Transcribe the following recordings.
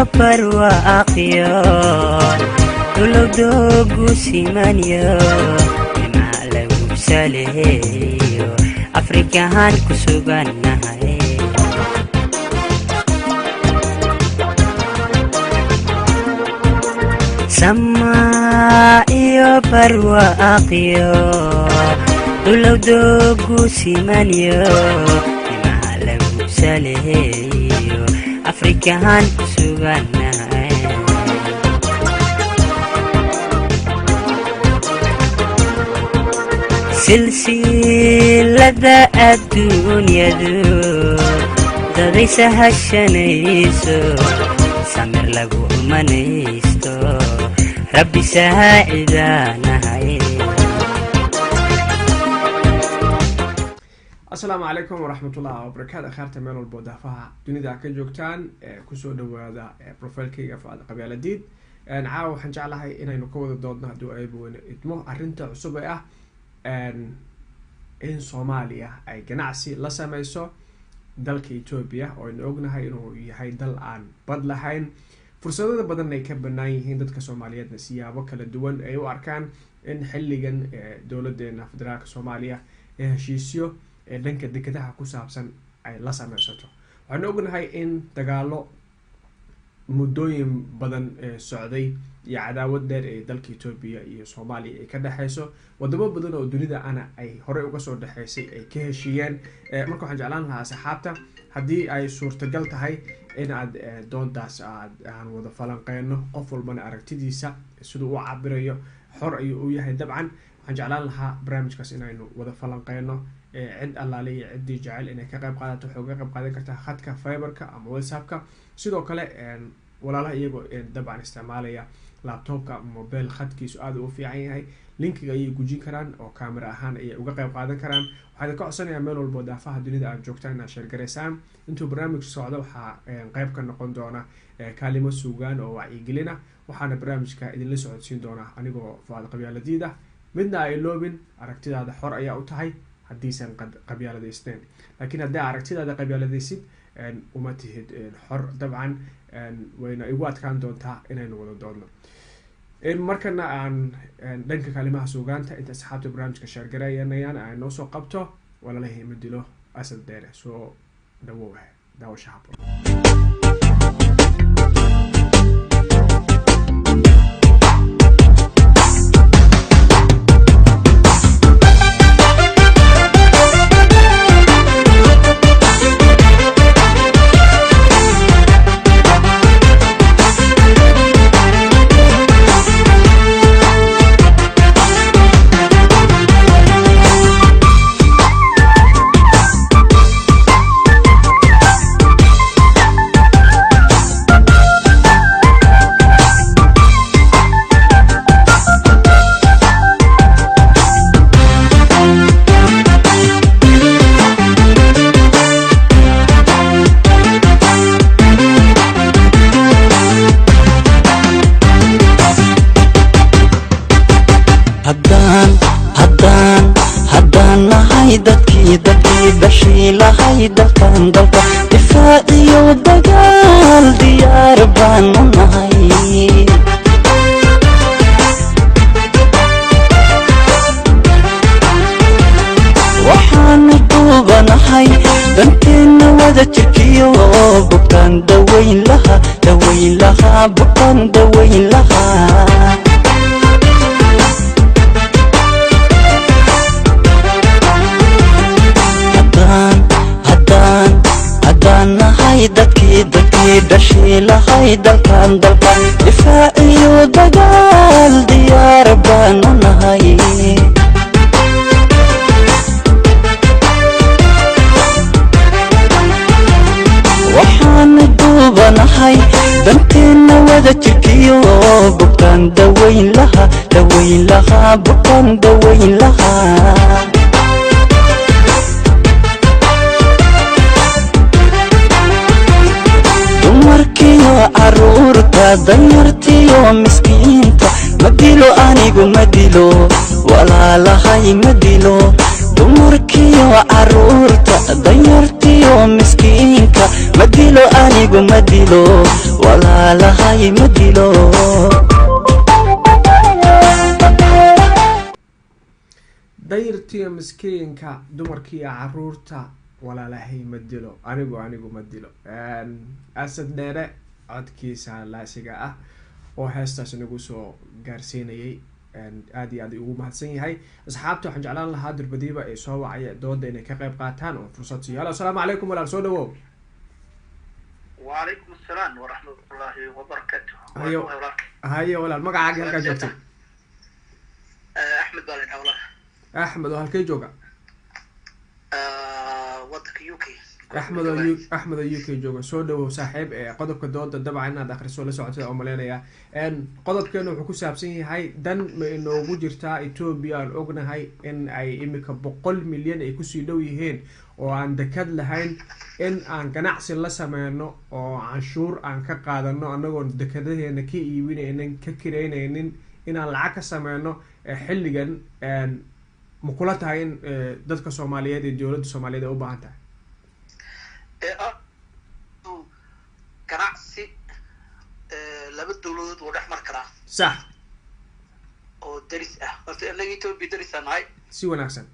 barwaaqyo dulowdoogu simanyo nimaa lagu saleeyo afrikahan ku sugannahay samaa iyo barwaaqyo dulowdoogu simanyo nimaa lagu saleeyo afrikahan ku sugannahay silsilada adduunyadu dadaysa hashanayso samir lagu umanaysto rabbi saacidaanahay. السلام عليكم ورحمة الله وبركاته. خيرت ميل والبودافها دنيا ka joogtaan kusoo dhawaada profilkayga faad qabyaalad diid caawa waxaan jeclahay inaynu ka wada doodno haduu ay buwan idmo arinta cusub ah in Soomaaliya ay ganacsi la sameeyso dalka Ethiopia oo aynu ognahay inuu yahay dal aan bad lahayn fursado badan ay ka banaan yihiin dadka Soomaaliyeedna siyaabo kala duwan ay u arkaan in xilligan dawladdeena federaalka Soomaaliya ee heshiisyo dhanka dekedaha ku saabsan ay la sameeyso waxaan ognahay in dagaalo muddooyin badan socday iyo cadaawad dheer ee dalka Ethiopia iyo Soomaaliya ay ka dhaxayso wadamo badan oo dunida ana ay hore uga soo dhaxaysay ay ka heshiiyeen marka waxaan jeclaan lahaa saxaabta haddii ay suurtagal tahay in aad doontaas aan wada falanqeyno qof walbana aragtidiisa sidoo uu cabirayo xor ayuu u yahay dabcan waxaan jeclaan lahaa barnaamijkaas inaynu wada falanqeyno cid allaaliya cidii jecel inay ka qayb qaadato xoog ka qayb qaadan kartaa khadka fiberka ama whatsappka sidoo kale walaalaha iyagoo dabcan isticmaalaya laptopka mobile khadkiisu aad u fiican yahay linkiga ay gujin karaan oo camera ahaan ay uga qayb qaadan karaan waxaan ka codsanayaa meel walba daafaha dunida aad joogtaan inaad share gareysaan intuu barnaamijku socdo waxa qayb ka noqon doona kaalimo suugaan oo wacyigelin ah waxaana barnaamijka idin la socodsiin doona anigoo faad qabyaaladiida midna ay loobin aragtidaada xor ayaa u tahay haddiisan qabyaaladaysteen laakiin haddii aragtidaada qabyaaladaysid uma tihid xor dabcan wayna igu adkaan doontaa inaynu wada doodno markana aan dhanka kalimaha suugaanta inta asxaabta barnaamijka share gareeyanayaan ay noo soo qabto walaalahey madilo asad dheere soo dhawow daawasho habboon. dadkii bashii lahay dalkan dalka difaac iyo dagaal diyaar baan u nahay waxaan duubanahay danteena wada jirkiyo bukaan daweyn lahaa bukaan daweyn lahaa dadkii bashii lahay dalkan dalka difaac iyo dagaal diyaar baan u nahay waxaan duubanahay danteena wada jirkiyo bukaan daweyn lahaa bukaan daweyn lahaa caruurta danyartiyo miskiinta madilo anigu madilo walaalahay madilo dumarkiyo caruurta danyartiyo miskiinka ma dilo anigu ma dilo walaalahay ma dilo danyartiyo miskiinka dumarkiyo caruurta walaalahay ma dilo anigu ma dilo asad dheere codkiisa laasiga ah oo heestaas nagu soo gaarsiinayay aad iyo aad ugu mahadsan yahay asxaabta waxaan jeclaan lahaa durbadiiba ay soo wacaya dooda inay ka qayb qaataan oo fursad siiyo halo asalaamu calaykum walaal soo dhawow وعليكم السلام ورحمة الله وبركاته. haye walaal magacaaga halkaa joogtay أحمد بالي والله. axmed oo halkay jooga ودك يوكي. axmed oo UK jooga soo dhawow saaxiib qodobka dooda dabcan inaad akhriso la socotida oo maleynaya qodobkeena wuxuu ku saabsan yahay dan ma inoogu jirtaa Ethiopia aan ognahay in ay imika 100 milyan ay kusii dhow yihiin oo aan dekad lahayn in aan ganacsi la sameyno oo canshuur aan ka qaadano anagoo dekadaheena ka iibinaynin ka kireynaynin inaan lacag ka sameyno xilligan ma kula tahay in dadka Soomaaliyeed iyo dowladda Soomaaliyeed ay u baahan tahay ganacsi laba dowladood oo dhex mar kara sax oo daris ah horta inaga Ethiopia daris anahay si wanaagsan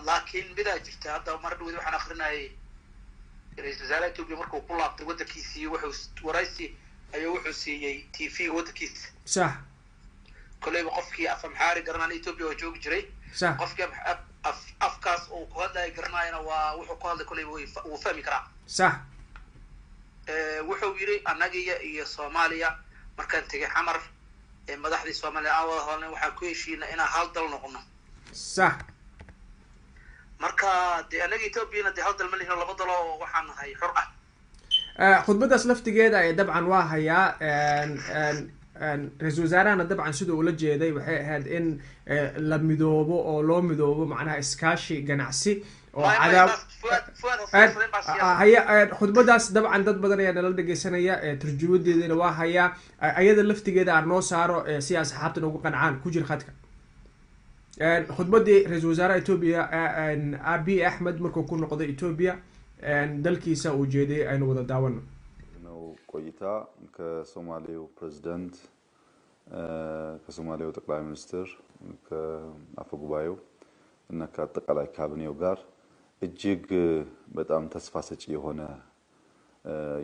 laakiin bidaa jirta hadda mar dhaweyd waxaan akhrinayay ra'iisul wasaaraha Ethiopia markuu ku laabtay wadankiisii wuxuu waraysi ayuu wuxuu siiyay TV wadankiisa sax koleyba qofkii af Amhari garanaya Ethiopia oo joogi jiray sax qofkii afkaas oo ku hadlay garanayna waa wuxuu ku hadlay koleyba wuu fahmi karaa sax wuxuu yiri anaga iyo Soomaaliya markaan tagay xamar madaxdii Soomaaliya aan wada hadalnay waxaan ku heshiinay inaan hal dal noqono sax marka anaga Ethiopia de hal dal ma lihino laba dal oo waxaan nahay xor ah khudbadaas laftigeeda ay dabcan waa hayaa ra'iisul wasaarahana dabcan sidoo ula jeeday waxay ahayd in la midoobo oo loo midoobo macnaha iskaashi ganacsi oo cadaab haya khudbadaas dabcan dad badan ayaa nala dhageysanaya tarjumadeedina waa hayaa ayada laftigeeda aan noo saaro si asxaabtan ugu qancaan ku jir khadka khudbadii ra'iisul wasaaraha Ethiopia Abiy Ahmed markuu ku noqday Ethiopia dalkiisa uu jeeday aynu wada daawano ቆይታ ከሶማሌው ፕሬዝዳንት ከሶማሌው ጠቅላይ ሚኒስትር ከአፈ ጉባኤው እና ከአጠቃላይ ካቢኔው ጋር እጅግ በጣም ተስፋ ሰጪ የሆነ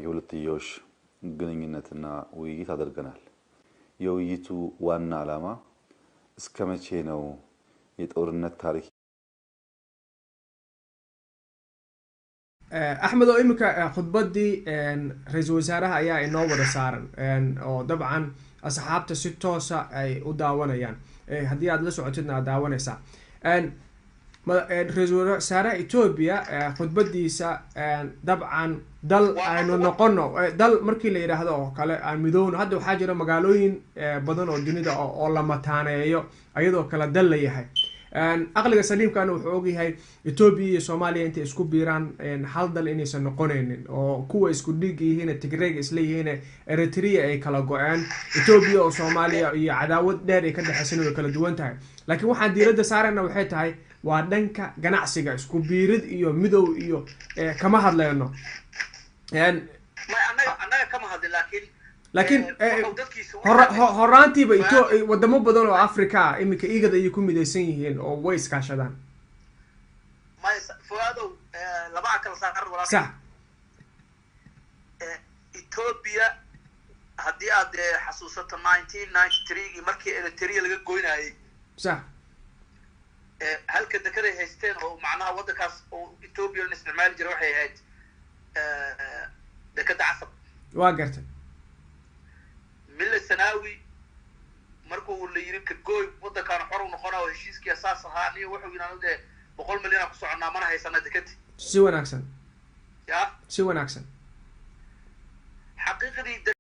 የሁለትዮሽ ግንኙነትና ውይይት አድርገናል። የውይይቱ ዋና ዓላማ እስከመቼ ነው የጦርነት ታሪክ أحمد oo imika khudbadii ra'iisul wasaaraha ayaa inoo wada saaran oo dabcan asxaabta si toos ah ay u daawanayaan haddii aad la socotidna aad daawanaysaa ra'iisul wasaaraha Ethiopia khudbadiisa dabcan dal aynu noqono dal markii la yiraahdo oo kale aan midowno hadda waxaa jira magaalooyin badan oo dunida oo la mataaneeyo ayadoo kala dal la yahay aqliga saliimkana wuxuu ogyahay Ethiopia iyo Soomaaliya intay isku biiraan hal dal inaysan noqonaynin oo kuwa isku dhig yihiin Tigray isla yihiin Eritrea ay kala go'aan Ethiopia oo Soomaaliya iyo cadaawad dheer ay ka dhaxaysan oo kala duwan tahay laakiin waxaan diiradda saarayna waxay tahay waa dhanka ganacsiga isku biirid iyo midow iyo kama hadlayno anaga kama hadlay laakiin horaantiiba wadamo badan oo Afrika imika igada ay ku midaysan yihiin oo way iskaashadaan fuado laba kala saar walaal sax Ethiopia hadii aad xasuusato 1993 markii Eritrea laga goynayay sax halka dakaday haysteen oo macnaha wadankaas oo Ethiopia la isticmaali jiray waxay ahayd dakada casab waa gartay milla sanawi markuu la yiri ka gooy wadankan xor u noqonaa heshiiskii asaas ahaa iyo wuxuu yiraahdo 100 milyan ku soconaa mana haysana dekad si wanaagsan ya si wanaagsan xaqiiqdii